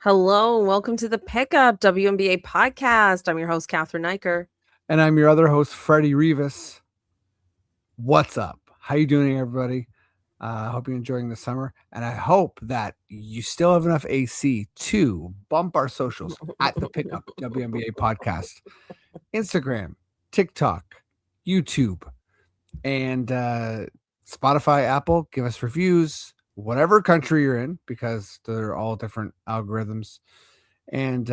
Hello, and welcome to the Pickup WNBA podcast. I'm your host, Cathryn Freddie. And I'm your other host, Freddie Rivas. What's up? How you doing, everybody? I hope you're enjoying the summer, and I hope that you still have enough AC to bump our socials at the Pickup WNBA podcast, Instagram, TikTok, YouTube, and Spotify, Apple. Give us reviews, whatever country you're in, because they're all different algorithms. And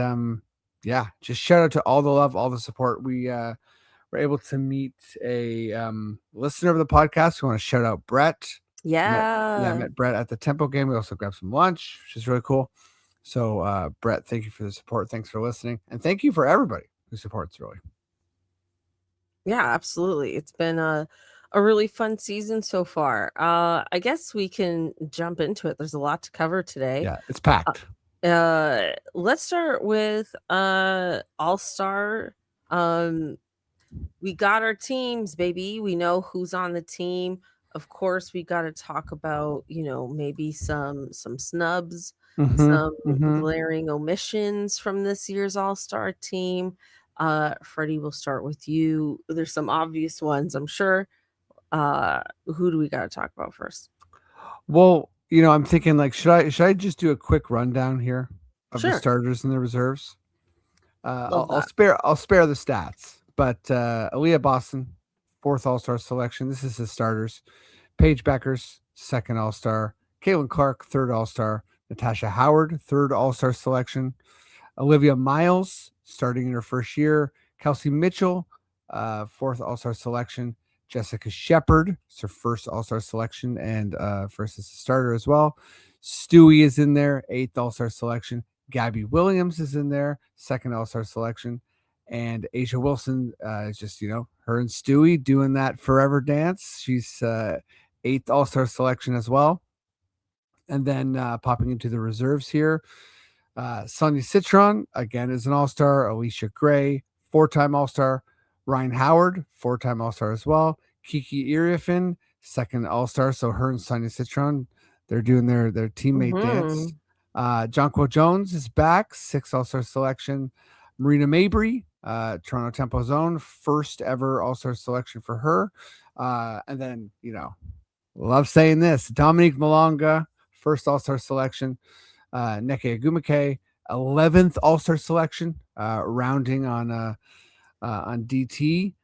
just shout out to all the love, all the support. We were able to meet a listener of the podcast. We want to shout out Brett. I met Brett at the Tempo game. We also grabbed some lunch, which is really cool. So, Brett, thank you for the support. Thanks for listening. And thank you for everybody who supports, really. Yeah, absolutely. It's been a really fun season so far. I guess we can jump into it. There's a lot to cover today. Yeah, it's packed. Let's start with All-Star. We got our teams, baby. We know who's on the team. Of course, we got to talk about, maybe some snubs, some glaring omissions from this year's All-Star team. Freddie, we'll start with you. There's some obvious ones, I'm sure. Who do we got to talk about first? Well, I'm thinking, like, should I just do a quick rundown here of the starters and the reserves? I'll spare the stats, but Aaliyah Boston, 4th All-Star selection. This is his starters. Paige Beckers, 2nd All-Star. Caitlin Clark, 3rd All-Star. Natasha Howard, 3rd All-Star selection. Olivia Miles, starting in her first year. Kelsey Mitchell, 4th All-Star selection. Jessica Shepard, it's her 1st All-Star selection and first as a starter as well. Stewie is in there, 8th All-Star selection. Gabby Williams is in there, 2nd All-Star selection. And Asia Wilson is just, her and Stewie doing that forever dance. She's 8th All-Star selection as well. And then popping into the reserves here, Sonia Citron, again, is an All-Star. Alicia Gray, 4-time All-Star. Ryan Howard, 4-time All-Star as well. Kiki Iriafin, 2nd All-Star. So her and Sonia Citron, they're doing their teammate dance. Jonquil Jones is back, 6th All-Star selection. Marina Mabry, Toronto Tempo Zone, 1st ever All-Star selection for her. And then, love saying this, Dominique Malonga, 1st All-Star selection. Neke Agumake, 11th All-Star selection, rounding on DT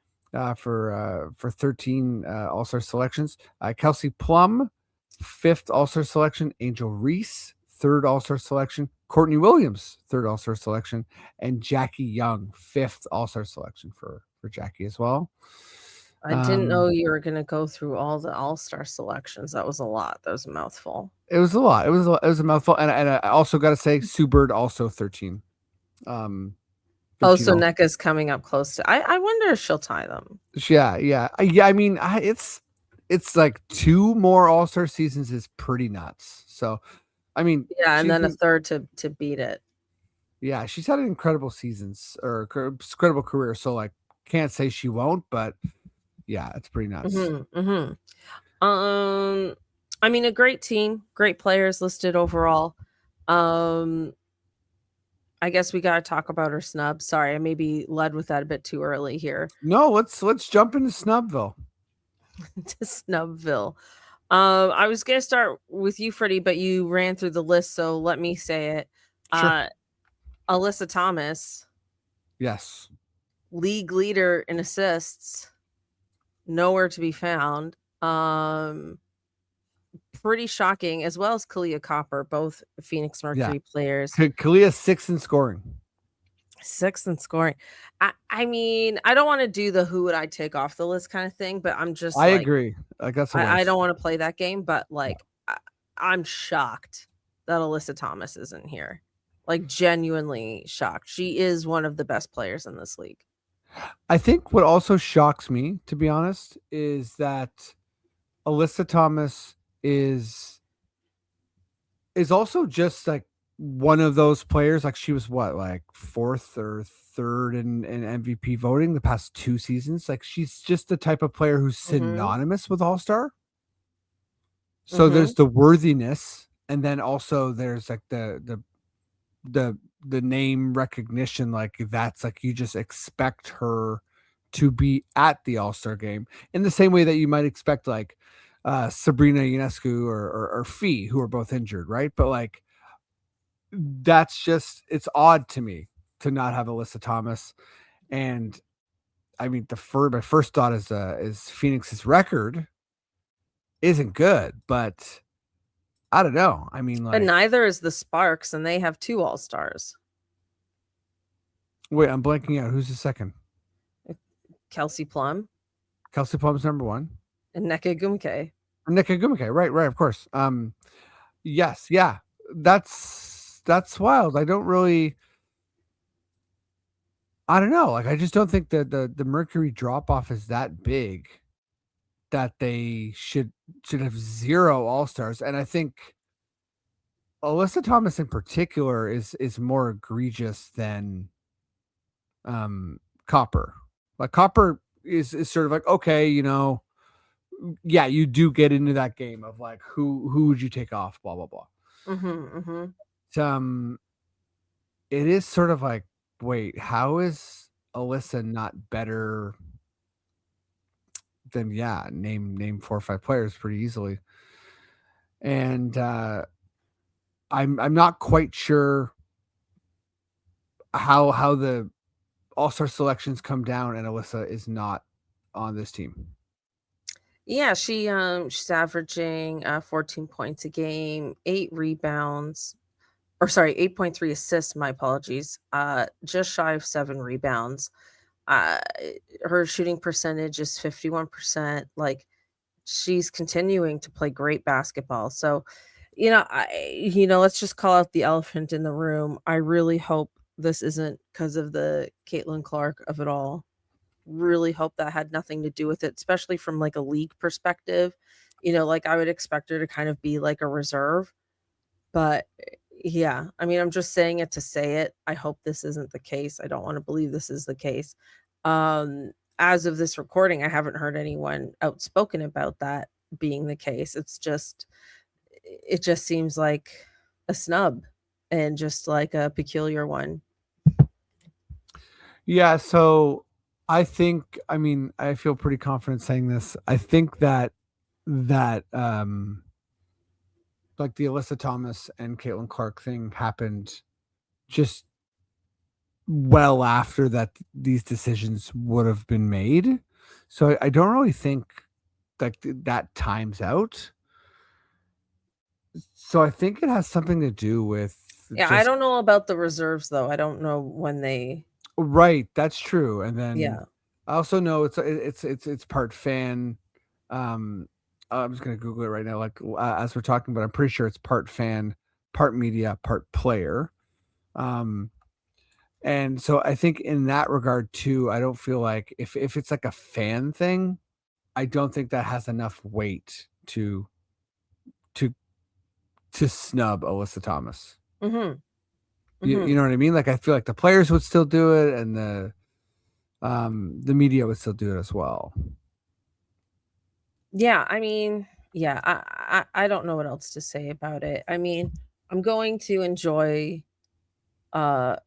for 13 All-Star selections. Kelsey Plum, 5th All-Star selection. Angel Reese, 3rd All-Star selection. Courtney Williams, 3rd All-Star selection. And Jackie Young, 5th All-Star selection for Jackie as well. I didn't know you were going to go through all the All-Star selections. That was a lot. That was a mouthful. It was a lot. It was a mouthful. And I also got to say, Sue Bird, also 13. So Neka's coming up close to. I wonder if she'll tie them. Yeah. I mean, it's like 2 more All-Star seasons is pretty nuts. So, I mean, and then a 3rd to beat it. Yeah, she's had incredible seasons or incredible career. So, like, can't say she won't, but yeah, it's pretty nuts. I mean, a great team, great players listed overall. I guess we got to talk about her snub. Sorry, I maybe led with that a bit too early here. No, let's jump into Snubville. To Snubville. I was going to start with you, Freddie, but you ran through the list, so let me say it. Sure. Alyssa Thomas. Yes. League leader in assists. Nowhere to be found. Pretty shocking, as well as Kalia Copper, both Phoenix Mercury players. Kalia 6th in scoring. 6th in scoring. I mean, I don't want to do the who would I take off the list kind of thing, but I'm just I agree. Like, that's I don't want to play that game, but like I'm shocked that Alyssa Thomas isn't here. Like, genuinely shocked. She is one of the best players in this league. I think what also shocks me, to be honest, is that Alyssa Thomas is also just like one of those players. Like, she was what, like 4th or 3rd in MVP voting the past 2 seasons. Like, she's just the type of player who's synonymous with All-Star. So there's the worthiness, and then also there's like the the name recognition, like that's like you just expect her to be at the All-Star game in the same way that you might expect like Sabrina Ionescu or Fee, who are both injured, right? But like that's just, it's odd to me to not have Alyssa Thomas. And I mean, my first thought is Phoenix's record isn't good, but I don't know. I mean, like, and neither is the Sparks, and they have 2 All-Stars. Wait, I'm blanking out. Who's the second? Kelsey Plum. Kelsey Plum's number 1. And Nneka Ogwumike. Nneka Ogwumike, right, of course. Yes, yeah. That's wild. I don't know. Like, I just don't think that the Mercury drop off is that big that they should have 0 All-Stars. And I think Alyssa Thomas in particular is more egregious than Copper. Like Copper is sort of like, okay, yeah, you do get into that game of like who would you take off, blah blah blah. It is sort of like, wait, how is Alyssa not better than name 4 or 5 players pretty easily? And I'm not quite sure how the All-Star selections come down and Alyssa is not on this team. Yeah, she's averaging 14 points a game, 8 rebounds, or sorry, 8.3 assists, my apologies. Just shy of 7 rebounds. Her shooting percentage is 51%. Like, she's continuing to play great basketball. So, let's just call out the elephant in the room. I really hope this isn't because of the Caitlin Clark of it all. Really hope that had nothing to do with it, especially from like a league perspective. Like I would expect her to kind of be like a reserve. But yeah, I mean, I'm just saying it to say it. I hope this isn't the case. I don't want to believe this is the case. As of this recording, I haven't heard anyone outspoken about that being the case. It just seems like a snub and just like a peculiar one. Yeah, so I think, I mean, I feel pretty confident saying this. I think that like the Alyssa Thomas and Caitlin Clark thing happened just well after that these decisions would have been made. So I don't really think like that times out. So I think it has something to do with I don't know about the reserves though. I don't know when they. Right, that's true. And then Yeah. I also know it's part fan. I'm just gonna Google it right now, like as we're talking, but I'm pretty sure it's part fan, part media, part player. And so I think in that regard too, I don't feel like if it's like a fan thing, I don't think that has enough weight to snub Alyssa Thomas. Mm-hmm. You know what I mean? Like I feel like the players would still do it, and the media would still do it as well. Yeah, I mean, yeah, I don't know what else to say about it. I mean, I'm going to enjoy the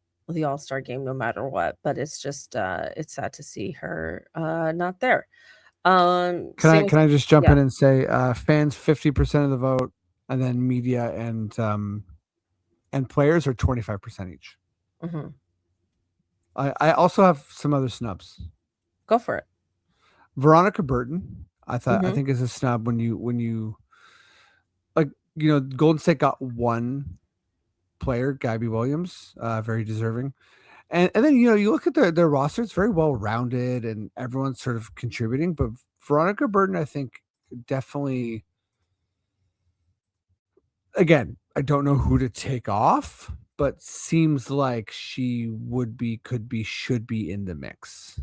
All-Star game no matter what, but it's just it's sad to see her not there. Can I just jump in and say fans 50% of the vote, and then media and players are 25% each. Mm-hmm. I also have some other snubs. Go for it. Veronica Burton, I think is a snub when you like, Golden State got 1 player, Gabby Williams, very deserving. And then you look at their roster, it's very well rounded and everyone's sort of contributing, but Veronica Burton, I think, definitely, again, I don't know who to take off, but seems like she could be, should be in the mix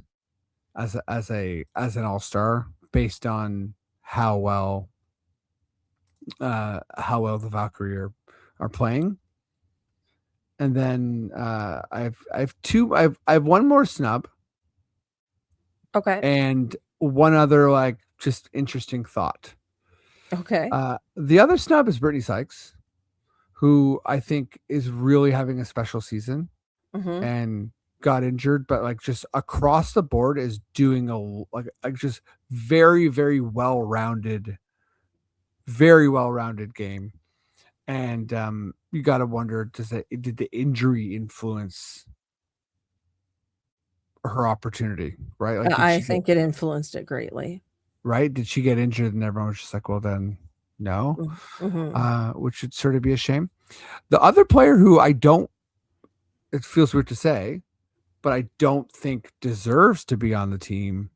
as an all-star based on how well the Valkyrie are playing. And then I have one more snub. Okay. And one other like just interesting thought. Okay. The other snub is Brittany Sykes, who I think is really having a special season Mm-hmm. and got injured, but like just across the board is doing like just very, very well-rounded game. And you got to wonder, did the injury influence her opportunity, right? Like, I think it influenced it greatly. right? Did she get injured? And everyone was just like, well, then no, Mm-hmm. which would sort of be a shame. The other player who it feels weird to say, but I don't think deserves to be on the team,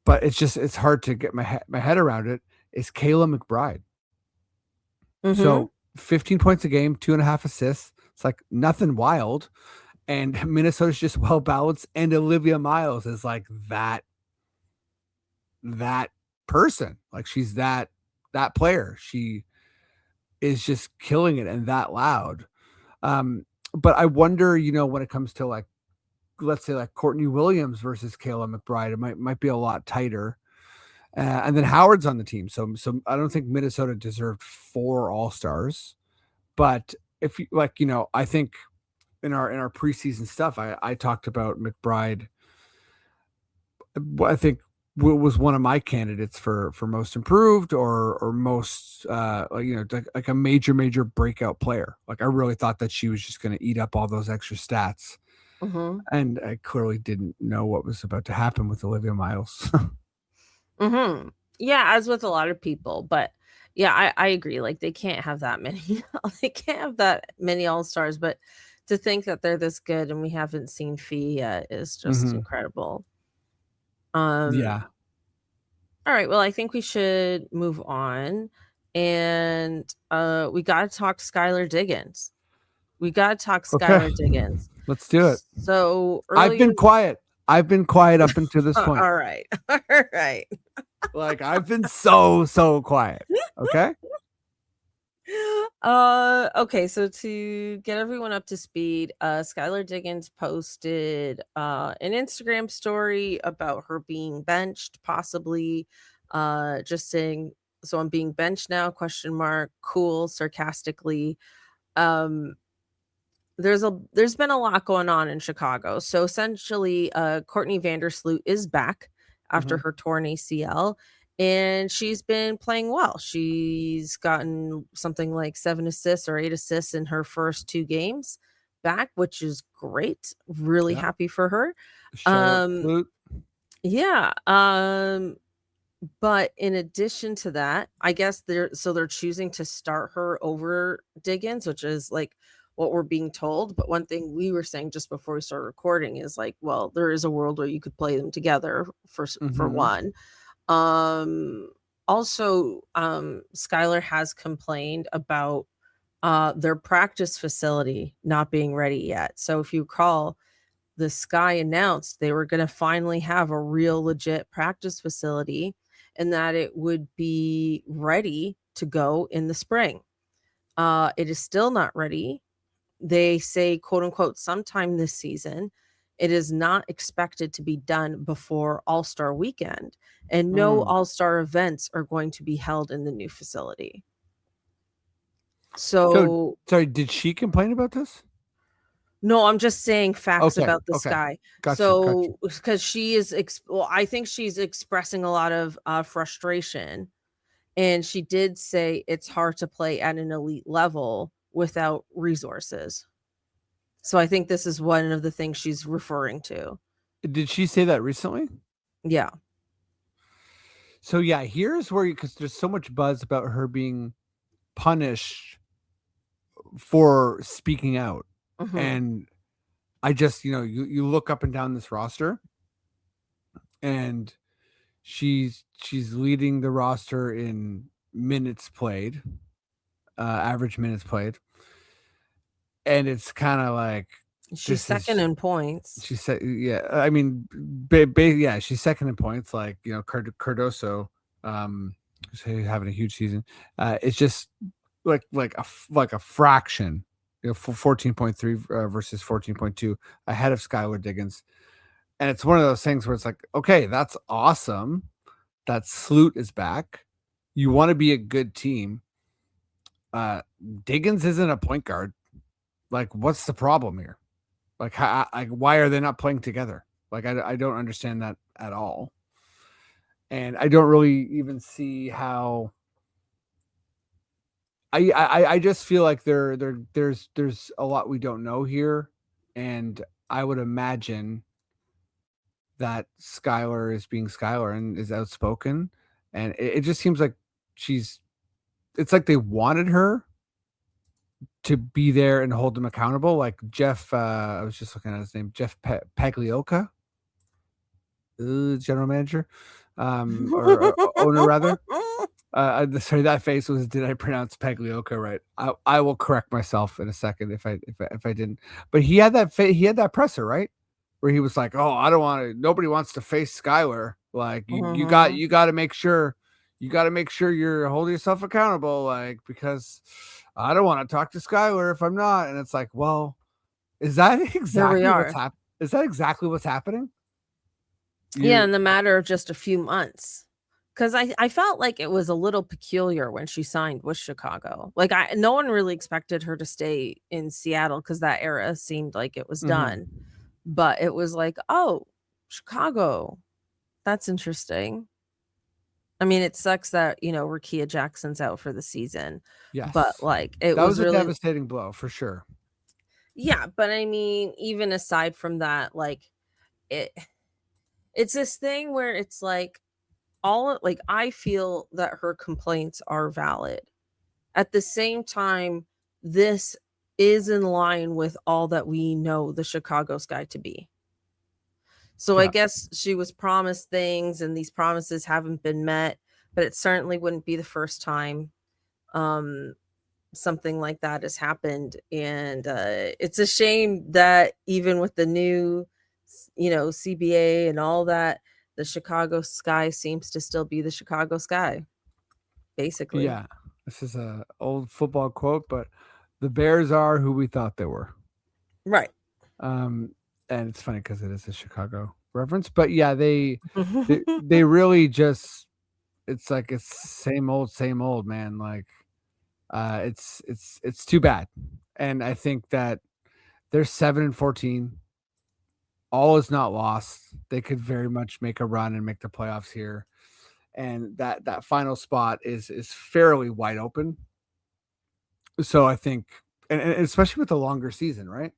but it's hard to get my head around it, is Kayla McBride. Mm-hmm. So 15 points a game, 2.5 assists. It's like nothing wild. And Minnesota's just well balanced. And Olivia Miles is like that person. Like she's that player. She is just killing it and that loud. But I wonder, when it comes to like, let's say like Courtney Williams versus Kayla McBride, it might be a lot tighter. And then Howard's on the team, so I don't think Minnesota deserved 4 All-Stars. But if you like, I think in our preseason stuff, I talked about McBride. I think was one of my candidates for most improved or most like a major breakout player. Like I really thought that she was just going to eat up all those extra stats. Mm-hmm. And I clearly didn't know what was about to happen with Olivia Miles. Mm-hmm. Yeah, as with a lot of people, but yeah, I agree. Like they can't have that many. They can't have that many all-stars, but to think that they're this good and we haven't seen Fee yet is just Mm-hmm. incredible. Um, Yeah. all right, well, I think we should move on. And we gotta talk Skyler Diggins. We gotta talk Okay. Skyler Diggins. Let's do it. So I've earlier been quiet. I've been quiet up until this point. all right. All right. Like I've been so quiet. Okay. Okay, so to get everyone up to speed, Skyler Diggins posted an Instagram story about her being benched, possibly just saying, so I'm being benched now, question mark, cool, sarcastically. Um there's been a lot going on in Chicago. So essentially, Courtney Vandersloot is back after Mhm. her torn ACL, and she's been playing well. She's gotten something like 7 assists or 8 assists in her first 2 games back, which is great. Really Yeah. happy for her. Shout out Um, Flute. yeah. But in addition to that, I guess they're choosing to start her over Diggins, which is like what we're being told. But one thing we were saying just before we started recording is like, well, there is a world where you could play them together for Mhm. one. Um Also, Skylar has complained about their practice facility not being ready yet. So if you recall, the Sky announced they were going to finally have a real legit practice facility and that it would be ready to go in the spring. It is still not ready. They say, quote unquote, sometime this season. It is not expected to be done before All Star weekend, and no Mm. All Star events are going to be held in the new facility. So, So, sorry, did she complain about this? no, I'm just saying facts Okay. about the Okay. Sky. Got you. So, because she is, well, I think she's expressing a lot of frustration. And she did say it's hard to play at an elite level without resources. So, I think this is one of the things she's referring to. Did she say that recently? Yeah. So yeah, here's where because there's so much buzz about her being punished for speaking out. Hmm. And I just, you look up and down this roster and she's leading the roster in minutes played, average minutes played. And it's kind of like She's this second is in points. she said yeah, I mean yeah, she's second in points like, Cardoso who's having a huge season. It's just like a fraction, 14.3 versus 14.2 ahead of Skyler Diggins. And it's one of those things where it's like, okay, that's awesome that Sloot is back. You want to be a good team. Diggins isn't a point guard. Like, what's the problem here? Like, why are they not playing together? Like, I don't understand that at all. And I don't really even see how. I just feel like there's a lot we don't know here, and I would imagine that Skyler is being Skyler and is outspoken, and it just seems like she's. It's like they wanted her to be there and hold them accountable, like Jeff. I was just looking at his name, Jeff Paglioka, general manager, or owner rather. Sorry, that face was. Did I pronounce Paglioka right? I will correct myself in a second if I didn't. But he had that he had that presser right where he was like, "Oh, I don't want to. Nobody wants to face Skyler. Like you got to make sure you're holding yourself accountable. Like because I don't want to talk to Skyler if I'm not." And it's like, well, is that exactly what's happening? Is that exactly what's happening? Yeah, in the matter of just a few months. Because I felt like it was a little peculiar when she signed with Chicago. Like, no one really expected her to stay in Seattle because that era seemed like it was done. But it was like, oh, Chicago. That's interesting. I mean, it sucks that, Rickea Jackson's out for the season. Yes. But, like, that was a really devastating blow for sure. Yeah, but I mean, even aside from that, like, it's this thing where it's like, I feel that her complaints are valid. At the same time, this is in line with all that we know the Chicago Sky to be. So I guess she was promised things and these promises haven't been met, but it certainly wouldn't be the first time something like that has happened. And it's a shame that even with the new CBA and all that, the Chicago Sky seems to still be the Chicago Sky, basically. Yeah, this is a old football quote, but the Bears are who we thought they were. Right. And it's funny because it is a Chicago reference, but yeah, they really just, it's like it's same old, man. Like, it's too bad, and I think that they're 7-14. All is not lost. They could very much make a run and make the playoffs here, and that final spot is fairly wide open. So I think, and especially with the longer season, right?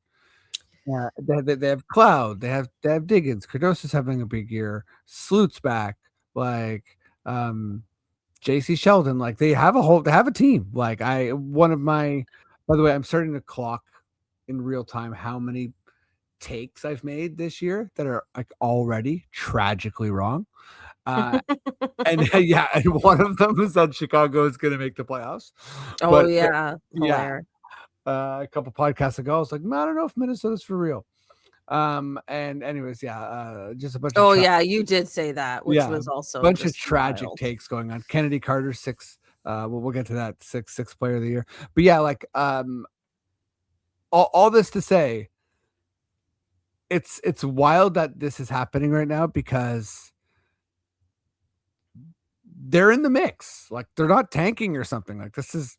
Yeah, they have Cloud, they have Diggins, Cardoso's having a big year, Sloot's back, like JC Sheldon, like they have a team. Like by the way, I'm starting to clock in real time how many takes I've made this year that are like already tragically wrong. And yeah, and one of them is that Chicago is going to make the playoffs. Oh, but yeah. yeah, a couple podcasts ago, I was like, I don't know if Minnesota's for real. And anyways, just a bunch of yeah, you did say that, which was also a bunch of tragic wild takes going on. Chennedy Carter, we'll get to that, sixth player of the year. But yeah, like all this to say, it's wild that this is happening right now because they're in the mix. Like they're not tanking or something. Like this is,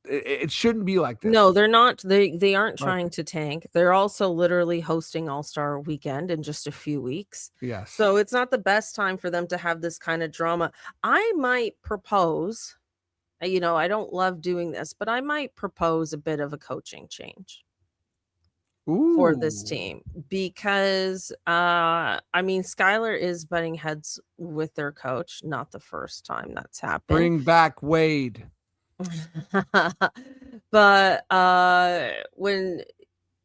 it shouldn't be like this. No, they're not. They aren't trying to tank. They're also literally hosting All-Star Weekend in just a few weeks. Yes. So it's not the best time for them to have this kind of drama. I might propose, I don't love doing this, but I might propose a bit of a coaching change. For this team because I mean Skyler is butting heads with their coach, not the first time that's happened. Bring back Wade. But when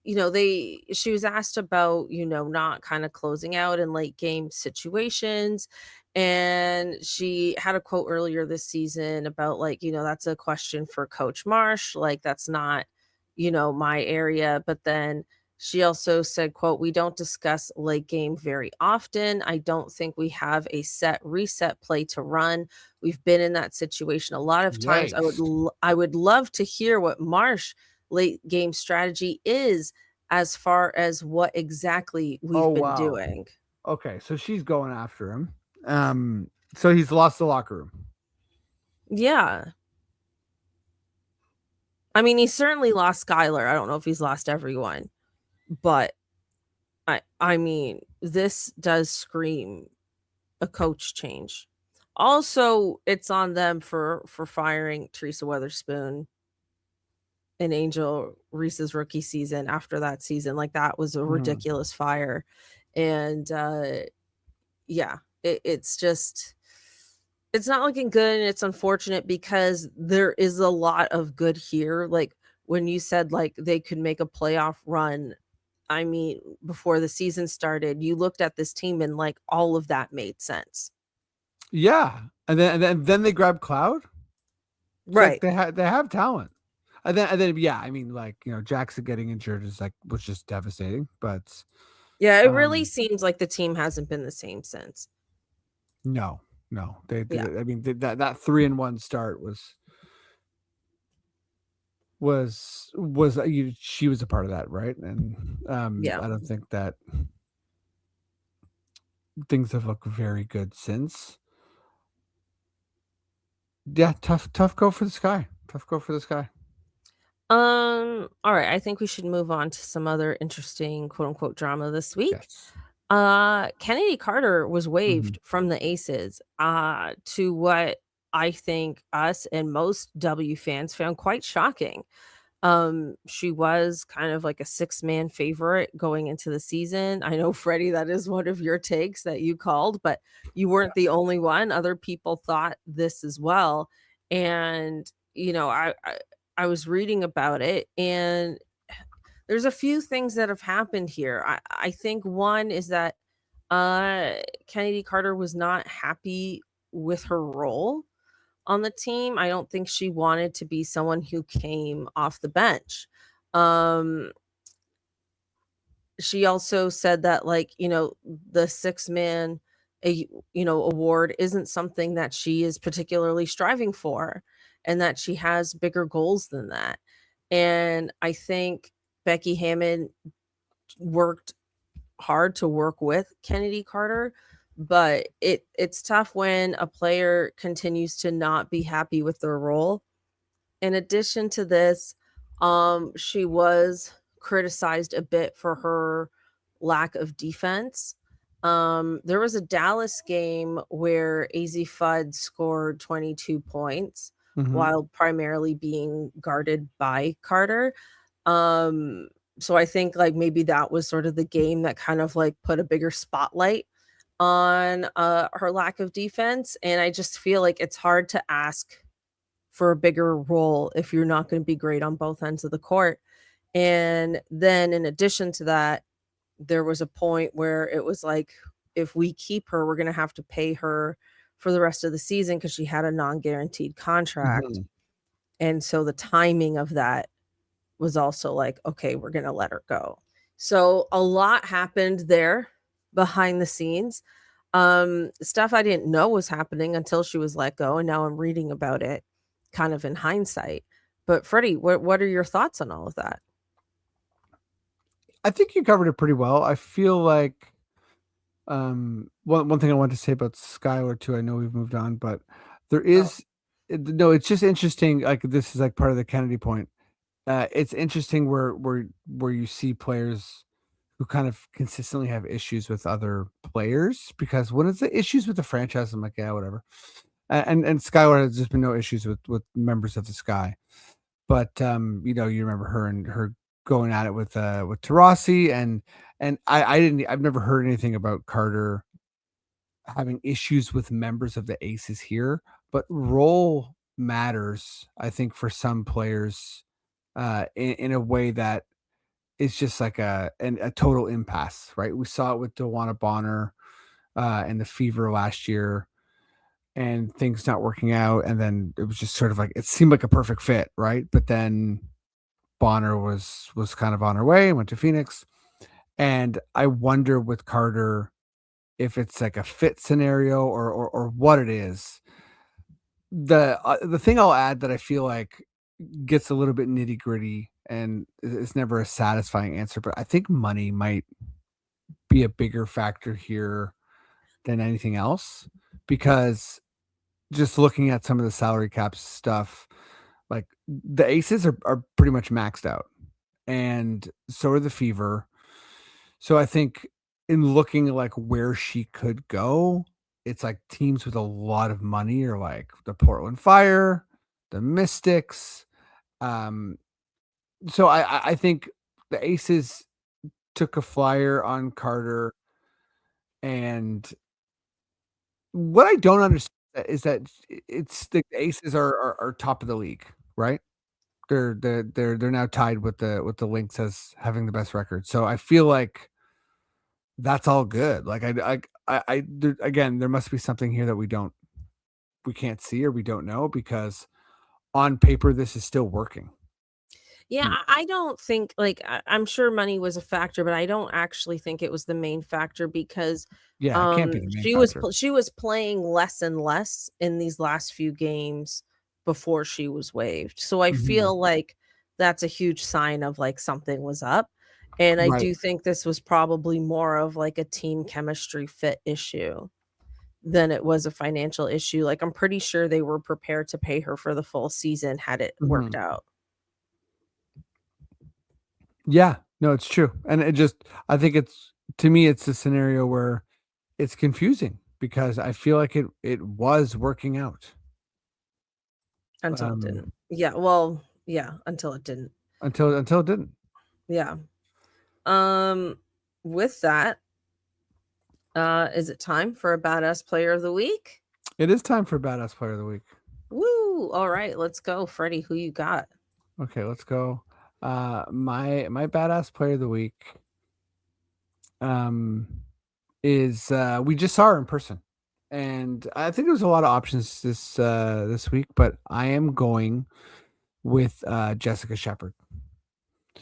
she was asked about not kind of closing out in late game situations, and she had a quote earlier this season about like that's a question for Coach Marsh, like that's not my area. But then she also said, quote, "We don't discuss late game very often. I don't think we have a set reset play to run. We've been in that situation a lot of times. I would love to hear what Marsh late game strategy is as far as what exactly we've been doing." Okay, so she's going after him. So he's lost the locker room. Yeah. I mean, he certainly lost Skyler. I don't know if he's lost everyone, but I mean, this does scream a coach change. Also, it's on them for firing Teresa Weatherspoon and Angel Reese's rookie season after that season. Like, that was a ridiculous fire. And yeah, it's just, it's not looking good, and it's unfortunate because there is a lot of good here. Like, when you said like they could make a playoff run, I mean, before the season started, you looked at this team and like all of that made sense. Yeah, and then they grab Cloud. It's Right. like they have talent. And then yeah, I mean, like, Jackson getting injured was just devastating. But Yeah, it really seems like the team hasn't been the same since. No, they Yeah. I mean, that 3-1 start she was a part of that, right? And Yeah. I don't think that things have looked very good since. Yeah, tough go for the Sky. Tough go for the Sky. All right, I think we should move on to some other interesting quote unquote drama this week. Yes. Chennedy Carter was waived from the Aces, to what I think us and most W fans found quite shocking. She was kind of like a six-man favorite going into the season. I know, Freddie, that is one of your takes that you called, but you weren't the only one. Other people thought this as well. And, I was reading about it, and there's a few things that have happened here. I think one is that Chennedy Carter was not happy with her role on the team. I don't think she wanted to be someone who came off the bench. Um, she also said that, like, the six-man award isn't something that she is particularly striving for, and that she has bigger goals than that. And I think Becky Hammond worked hard to work with Chennedy Carter, but it's tough when a player continues to not be happy with their role. In addition to this, she was criticized a bit for her lack of defense. There was a Dallas game where AZ Fudd scored 22 points while primarily being guarded by Carter. So I think like maybe that was sort of the game that kind of like put a bigger spotlight on her lack of defense. And I just feel like it's hard to ask for a bigger role if you're not going to be great on both ends of the court. And then in addition to that, there was a point where it was like, if we keep her, we're going to have to pay her for the rest of the season because she had a non-guaranteed contract. And so the timing of that was also like, okay, we're going to let her go. So a lot happened there behind the scenes. Stuff I didn't know was happening until she was let go. And now I'm reading about it kind of in hindsight. But Freddie, what are your thoughts on all of that? I think you covered it pretty well. I feel like one thing I wanted to say about Skyler too. I know we've moved on, but there is no. It's just interesting. Like, this is like part of the Kennedy point. It's interesting where you see players who kind of consistently have issues with other players, because when it's the issues with the franchise, I'm like, yeah, whatever. And Skylar has just been no issues with members of the Sky, but you remember her going at it with Taurasi, and I've never heard anything about Carter having issues with members of the Aces here, but role matters, I think, for some players in a way that is just like a total impasse, right? We saw it with Dewana Bonner and the Fever last year, and things not working out, and then it was just sort of like it seemed like a perfect fit, right? But then Bonner was kind of on her way, went to Phoenix, and I wonder with Carter if it's like a fit scenario or what it is. The thing I'll add that I feel like gets a little bit nitty gritty and it's never a satisfying answer, but I think money might be a bigger factor here than anything else, because just looking at some of the salary cap stuff, Like the Aces are pretty much maxed out, and so are the Fever. So I think in looking like where she could go, it's like teams with a lot of money are like the Portland Fire, the Mystics. Um, so I think the Aces took a flyer on Carter, and what I don't understand is that it's the Aces are top of the league, right? They're now tied with the Lynx as having the best record. So I feel like that's all good. Like there, again, there must be something here that we can't see or we don't know, because on paper this is still working. Yeah, I don't think like I'm sure money was a factor, but I don't actually think it was the main factor because Yeah, it can't be the main she factor. she was playing less and less in these last few games before she was waived. So I Mhm. feel like that's a huge sign of like something was up. And I Right. do think this was probably more of like a team chemistry fit issue than it was a financial issue. Like I'm pretty sure they were prepared to pay her for the full season had it worked Mhm. out. Yeah, no, it's true. And I think it's, to me, it's a scenario where it's confusing because I feel like it was working out. Until it Um, didn't. Yeah, well, yeah, until it didn't. until it didn't. Yeah. Um, with that, is it time for a badass player of the week? It is time for badass player of the week. Woo! All right, let's go, Freddie. Who you got? Okay, let's go. My badass player of the week um is we just saw her in person. And I think there's a lot of options this week, but I am going with Jessica Shepard.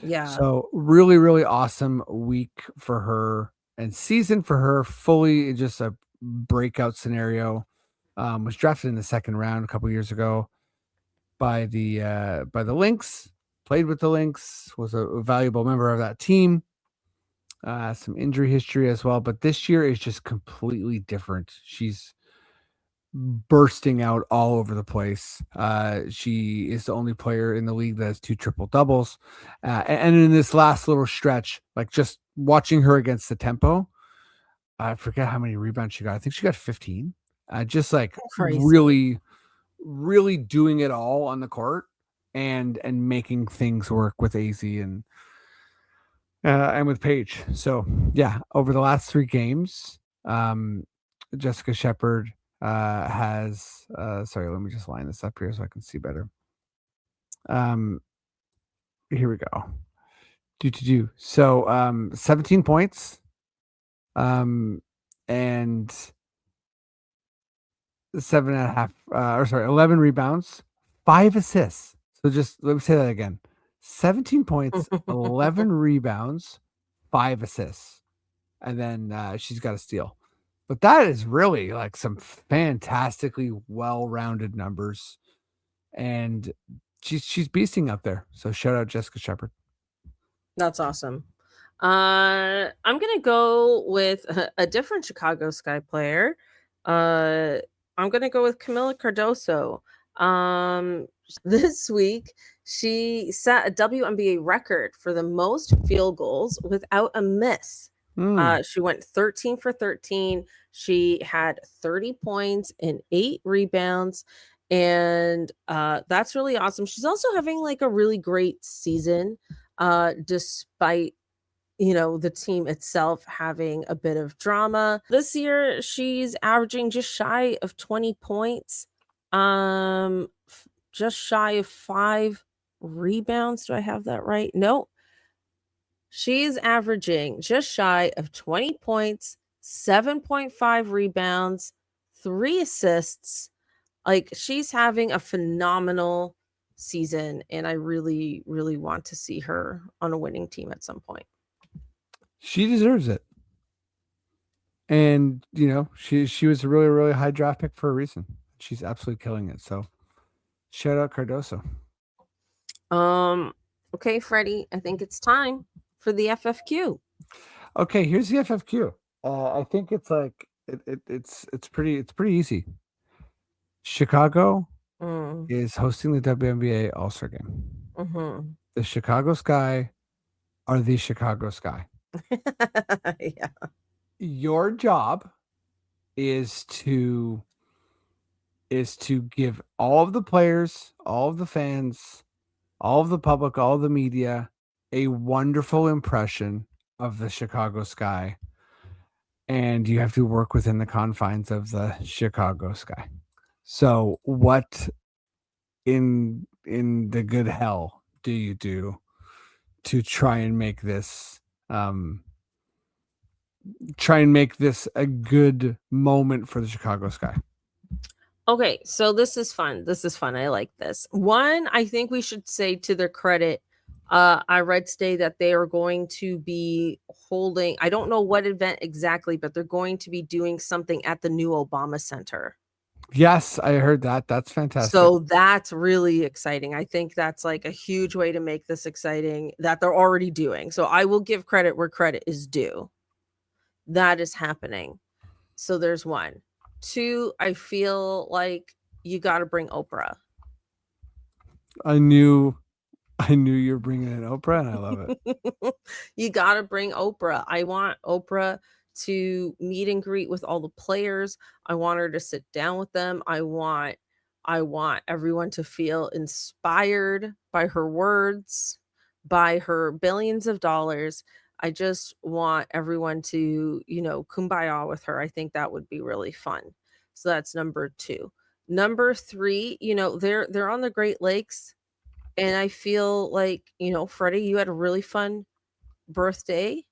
Yeah. So really, really awesome week for her and season for her. Fully just a breakout scenario. Was drafted in the second round a couple years ago by the Lynx. Played with the Lynx. Was a valuable member of that team. Some injury history as well, but this year is just completely different. She's bursting out all over the place. She is the only player in the league that has 2 triple doubles. And in this last little stretch, like just watching her against the tempo, I forget how many rebounds she got. I think she got 15. Just like Crazy. really doing it all on the court and making things work with AZ and with Paige. So yeah, over the last 3 games, Jessica Shepard has sorry, let me just line this up here so I can see better. Um, here we go. Do. So 17 points, and 7.5 or sorry, 11 rebounds, 5 assists. So just let me say that again. 17 points, 11 rebounds, 5 assists. And then she's got a steal. But that is really like some fantastically well-rounded numbers, and she's beasting up there. So shout out Jessica Shepard. That's awesome. I'm gonna go with a different Chicago Sky player. Uh, I'm gonna go with Camila Cardoso. This week she set a WNBA record for the most field goals without a miss. Mm. She went 13 for 13. She had 30 points and 8 rebounds, and that's really awesome. She's also having like a really great season despite the team itself having a bit of drama. This year, she's averaging just shy of 20 points, just shy of 5 rebounds. Do I have that right? No, she's averaging just shy of 20 points, 7.5 rebounds, 3 assists. Like she's having a phenomenal season, and I really, really want to see her on a winning team at some point. She deserves it. And she was a really, really high draft pick for a reason. She's absolutely killing it. So shout out Cardoso. Um, okay, Freddie, I think it's time for the FFQ. Okay, here's the FFQ. I think it's like it's pretty easy. Chicago is hosting the WNBA All-Star Game. Mm-hmm. The Chicago Sky are the Chicago Sky. Yeah. Your job is to give all of the players, all of the fans, all of the public, all of the media a wonderful impression of the Chicago Sky. And you have to work within the confines of the Chicago Sky. So what in the good hell do you do to try and make this a good moment for the Chicago Sky? Okay, so this is fun. I like this. One, I think we should say to their credit, I read today that they are going to be holding, I don't know what event exactly, but they're going to be doing something at the new Obama Center. Yes, I heard that. That's fantastic. So that's really exciting. I think that's like a huge way to make this exciting that they're already doing. So I will give credit where credit is due. That is happening. So there's one. Two, I feel like you got to bring Oprah. I knew you're bringing in Oprah, and I love it. You got to bring Oprah. I want Oprah to meet and greet with all the players. I want her to sit down with them. I want everyone to feel inspired by her words, by her billions of dollars. I just want everyone to, kumbaya with her. I think that would be really fun. So that's number 2. Number 3, they're on the Great Lakes. And I feel like, Freddie, you had a really fun birthday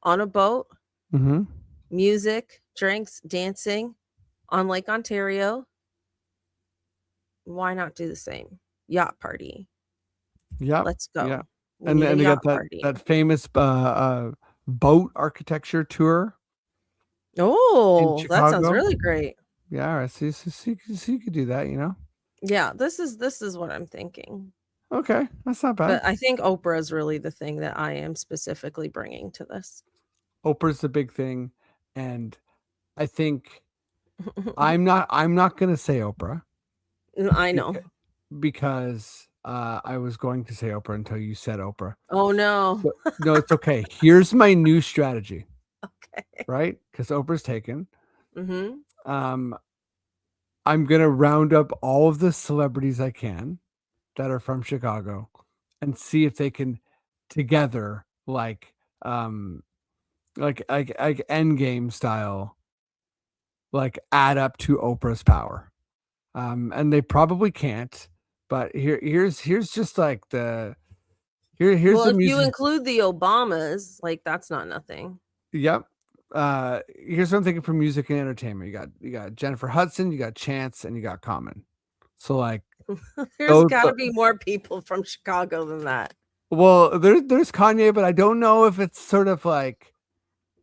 on a boat. Mm-hmm. Music, drinks, dancing on Lake Ontario. Why not do the same? Yacht party. Yeah. Let's go. Yeah. And they got that famous boat architecture tour. Oh, that sounds really great. Yeah, all right. See, you could do that, Yeah, this is what I'm thinking. Okay, that's not bad. But I think Oprah is really the thing that I am specifically bringing to this. Oprah's the big thing, and I think I'm not going to say Oprah. I know. Because I was going to say Oprah until you said Oprah. Oh, no. No, it's okay. Here's my new strategy. Okay. Right? Because Oprah's taken. Mm-hmm. I'm going to round up all of the celebrities I can that are from Chicago and see if they can together like Endgame style like add up to Oprah's power. And they probably can't, but here's just like here's well, the if music. you include the Obamas, like that's not nothing. Yep. Here's what I'm thinking for music and entertainment. You got Jennifer Hudson, you got Chance, and you got Common. So like there's got to be more people from Chicago than that. Well, there's Kanye, but I don't know if it's sort of like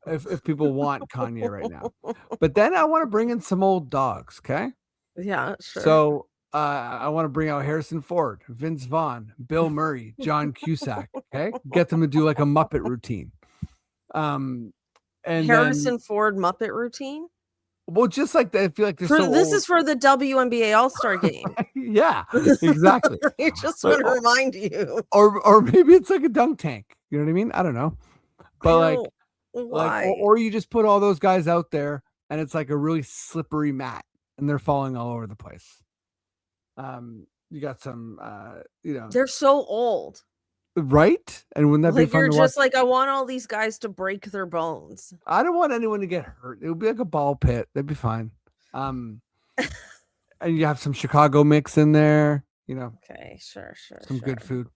if people want Kanye right now. But then I want to bring in some old dogs, okay? Yeah, sure. So I want to bring out Harrison Ford, Vince Vaughn, Bill Murray, John Cusack, okay? Get them to do like a Muppet routine. And Harrison Ford Muppet routine? Well, just like that, I feel like this is for the WNBA All-Star game. Yeah, exactly. I just want to remind you. Or maybe it's like a dunk tank. You know what I mean? I don't know. But why? Or you just put all those guys out there and it's like a really slippery mat and they're falling all over the place. You got some they're so old. Right? And wouldn't that be fun? You're just like, I want all these guys to break their bones. I don't want anyone to get hurt. It would be like a ball pit. They'd be fine. And you have some Chicago mix in there, Okay, sure. Some good food.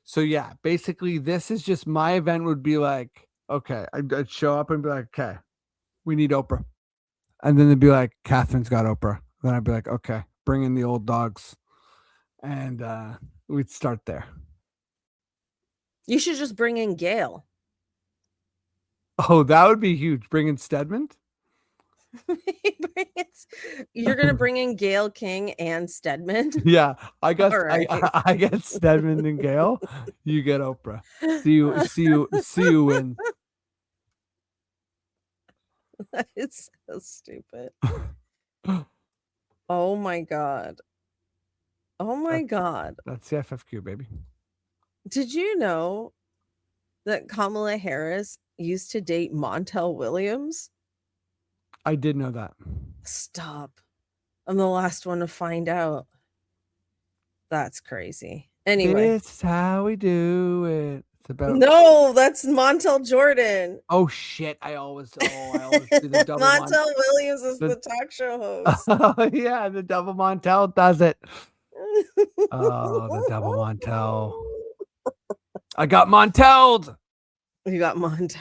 So yeah, basically this is just my event would be like, okay, I'd show up and be like, okay, we need Oprah. And then they'd be like, Cathryn's got Oprah. Then I'd be like, okay, bring in the old dogs. And we'd start there. You should just bring in Gail. Oh, that would be huge. Bring in Stedman? You're gonna bring in Gail King and Stedman? Yeah, I got I get Stedman and Gail. You get Oprah. See you in. It's so stupid. Oh my god. Oh my God. That's the FFQ, baby. Did you know that Kamala Harris used to date Montel Williams? I did know that. Stop. I'm the last one to find out. That's crazy. Anyway. This is how we do it. It's about No, that's Montel Jordan. Oh shit! I always do the double. Montel Williams is the talk show host. Oh yeah, the double Montel does it. Oh, the double Montel. I got Montelled. You got Montelled.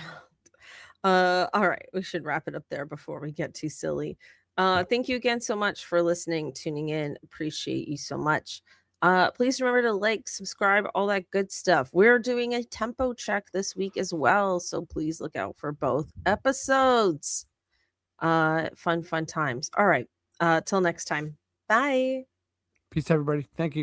All right, we should wrap it up there before we get too silly. Thank you again so much for listening, tuning in. Appreciate you so much. Please remember to like, subscribe, all that good stuff. We're doing a tempo check this week as well, so please look out for both episodes. Fun times. All right. Till next time. Bye. Peace, everybody. Thank you.